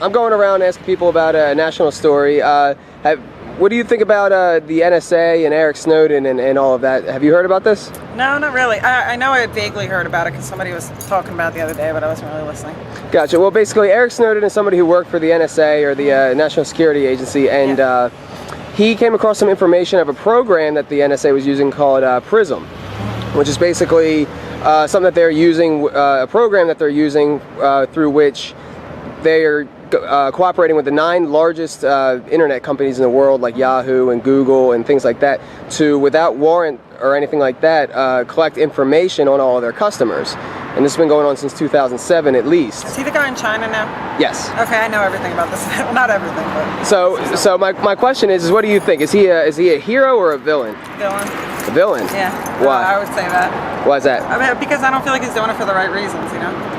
I'm going around asking people about a national story. What do you think about the NSA and Eric Snowden and all of that? Have you heard about this? No, not really. I know I had vaguely heard about it because somebody was talking about it the other day, but I wasn't really listening. Gotcha. Well, basically, Eric Snowden is somebody who worked for the NSA or the National Security Agency, and he came across some information of a program that the NSA was using called PRISM, which is basically something that they're using, a program that they're using through which they are cooperating with the 9 largest internet companies in the world, like Yahoo and Google and things like that, to, without warrant or anything like that, collect information on all of their customers. And this has been going on since 2007 at least. Is he the guy in China now? Yes. Okay, I know everything about this. Well, not everything, but... So my question is what do you think? Is he a hero or a villain? Villain. A villain? Yeah. Why? I would say that. Why is that? I mean, because I don't feel like he's doing it for the right reasons, you know?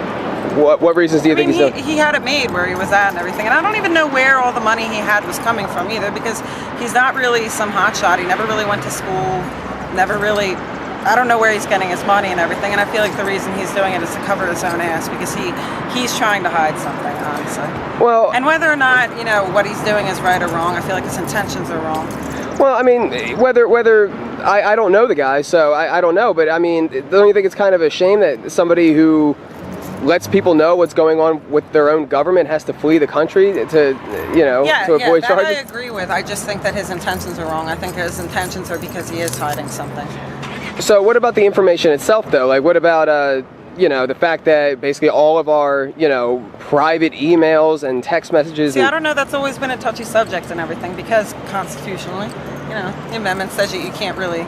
What reasons do you think he's doing? He had it made where he was at and everything, and I don't even know where all the money he had was coming from either, because he's not really some hotshot. He never really went to school, never really... I don't know where he's getting his money and everything, and I feel like the reason he's doing it is to cover his own ass, because he's trying to hide something, honestly. Well... And whether or not, you know, what he's doing is right or wrong, I feel like his intentions are wrong. Well, I mean, whether I don't know the guy, so I don't know, but I mean, don't you think it's kind of a shame that somebody who lets people know what's going on with their own government has to flee the country to, you know, to avoid that charges? I agree with. I just think that his intentions are wrong. I think his intentions are because he is hiding something. So what about the information itself, though? Like, what about, you know, the fact that basically all of our, you know, private emails and text messages... See, I don't know. That's always been a touchy subject and everything, because constitutionally, you know, the amendment says you can't really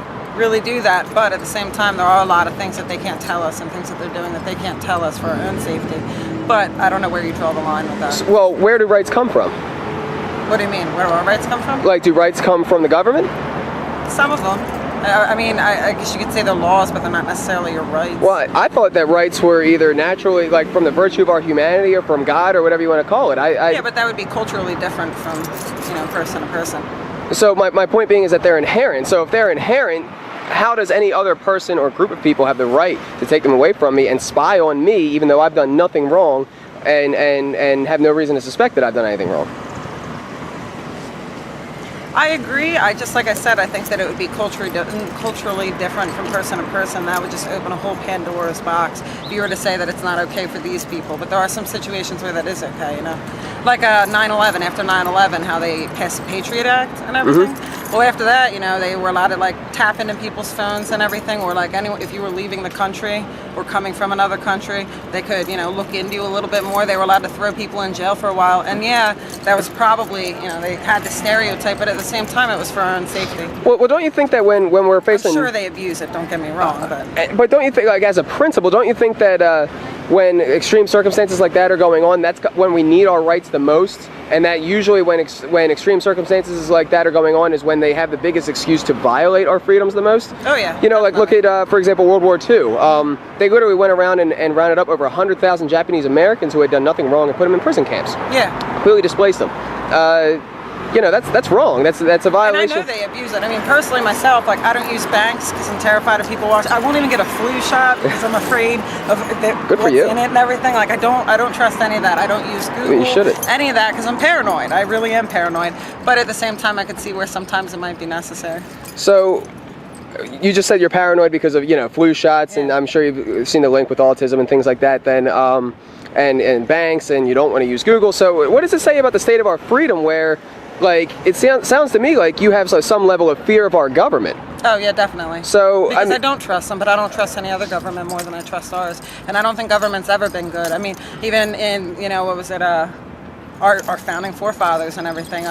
do that, but at the same time there are a lot of things that they can't tell us and things that they're doing that they can't tell us for our own safety. But I don't know where you draw the line with that. Well, where do rights come from? What do you mean? Where do our rights come from? Like, do rights come from the government? Some of them. I mean, I guess you could say they're laws, but they're not necessarily your rights. Well, I thought that rights were either naturally, like, from the virtue of our humanity or from God or whatever you want to call it. Yeah, but that would be culturally different from, you know, person to person. So my point being is that they're inherent. So if they're inherent, how does any other person or group of people have the right to take them away from me and spy on me, even though I've done nothing wrong, and have no reason to suspect that I've done anything wrong? I agree. Like I said, I think that it would be culturally different from person to person. That would just open a whole Pandora's box if you were to say that it's not okay for these people. But there are some situations where that is okay, you know. Like 9/11, after 9/11, how they passed the Patriot Act and everything. Mm-hmm. Well, after that, you know, they were allowed to, like, tap into people's phones and everything, or, like, if you were leaving the country or coming from another country, they could, you know, look into you a little bit more. They were allowed to throw people in jail for a while. And yeah, that was probably, you know, they had the stereotype, but at the same time, it was for our own safety. Well, don't you think that when we're facing... I'm sure they abuse it, don't get me wrong, but don't you think, like, as a principle, don't you think that when extreme circumstances like that are going on, that's when we need our rights the most? And that usually when extreme circumstances like that are going on is when they have the biggest excuse to violate our freedoms the most? Oh, yeah. You know, like, look at, for example, World War II. They literally went around and rounded up over 100,000 Japanese Americans who had done nothing wrong and put them in prison camps. Yeah. Completely displaced them. You know, that's wrong. That's a violation. And I know they abuse it. I mean, personally, myself, like, I don't use banks because I'm terrified of people watching. I won't even get a flu shot because I'm afraid of what's in it and everything. Like, I don't trust any of that. I don't use Google. You shouldn't. Any of that, because I'm paranoid. I really am paranoid. But at the same time, I could see where sometimes it might be necessary. So, you just said you're paranoid because of, you know, flu shots, and I'm sure you've seen the link with autism and things like that. Then, and banks, and you don't want to use Google. So, what does it say about the state of our freedom where, like, it sounds to me like you have some level of fear of our government? Oh, yeah, definitely. So, because I don't trust them, but I don't trust any other government more than I trust ours. And I don't think government's ever been good. I mean, even in, you know, what was it, our founding forefathers and everything,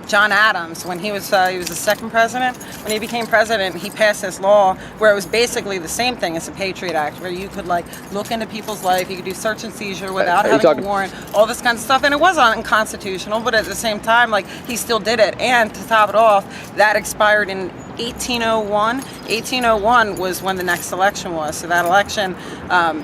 John Adams, when he was the second president, when he became president, he passed this law where it was basically the same thing as the Patriot Act, where you could, like, look into people's life, you could do search and seizure without having a warrant, all this kind of stuff, and it was unconstitutional, but at the same time, like, he still did it. And to top it off, that expired in 1801. 1801 was when the next election was. So that election,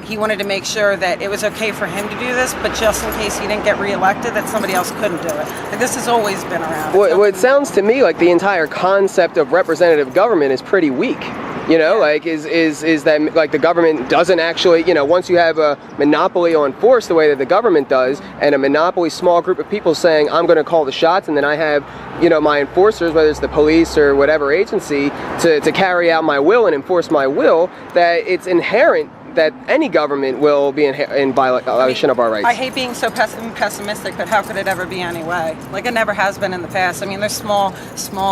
he wanted to make sure that it was okay for him to do this, but just in case he didn't get reelected, that somebody else couldn't do it. Like, this has always been around. Well, it sounds to me like the entire concept of representative government is pretty weak. You know, like is that like the government doesn't actually, you know, once you have a monopoly on force the way that the government does, and a monopoly small group of people saying I'm going to call the shots, and then I have, you know, my enforcers, whether it's the police or whatever agency, to carry out my will and enforce my will, that it's inherent that any government will be in violation of our rights. I hate being so pessimistic, but how could it ever be anyway? Like, it never has been in the past. I mean, there's small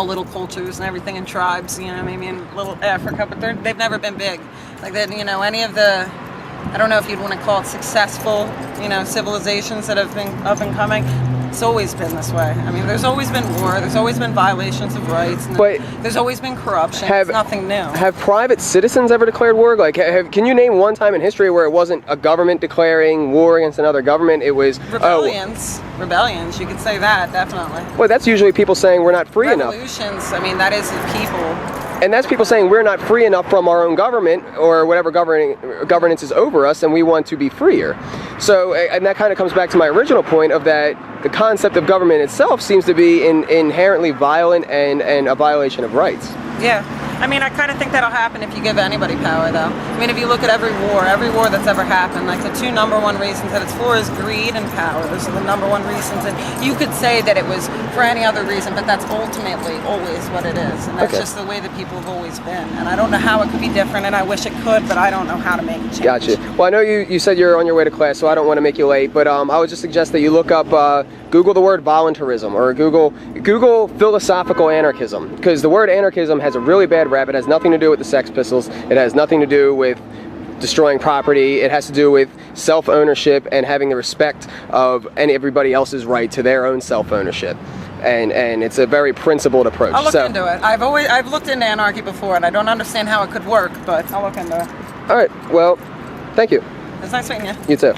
little cultures and everything in tribes, you know, maybe in little Africa, but they've never been big. Like, that, you know, any of the, I don't know if you'd want to call it successful, you know, civilizations that have been up and coming. It's always been this way. I mean, there's always been war, there's always been violations of rights, and there's always been corruption. It's nothing new. Have private citizens ever declared war? Like, can you name one time in history where it wasn't a government declaring war against another government? It was rebellions. Rebellions, you could say that, definitely. Well, that's usually people saying we're not free enough. Revolutions, I mean, that is the people. And that's people saying we're not free enough from our own government or whatever governance is over us, and we want to be freer. So, and that kind of comes back to my original point of that the concept of government itself seems to be inherently violent and a violation of rights. Yeah. I mean, I kind of think that'll happen if you give anybody power, though. I mean, if you look at every war that's ever happened, like the two number one reasons that it's for is greed and power. Those are the number one reasons. And you could say that it was for any other reason, but that's ultimately always what it is. And that's just the way that people have always been. And I don't know how it could be different, and I wish it could, but I don't know how to make it change. Gotcha. Well, I know you said you're on your way to class, so I don't want to make you late, but I would just suggest that you look up, Google the word voluntarism, or Google philosophical anarchism, because the word anarchism has a really bad rap. It has nothing to do with the Sex Pistols. It has nothing to do with destroying property. It has to do with self-ownership and having the respect of everybody else's right to their own self-ownership. And it's a very principled approach. I'll look into it. I've looked into anarchy before, and I don't understand how it could work, but I'll look into it. All right. Well, thank you. It's nice meeting you. You too.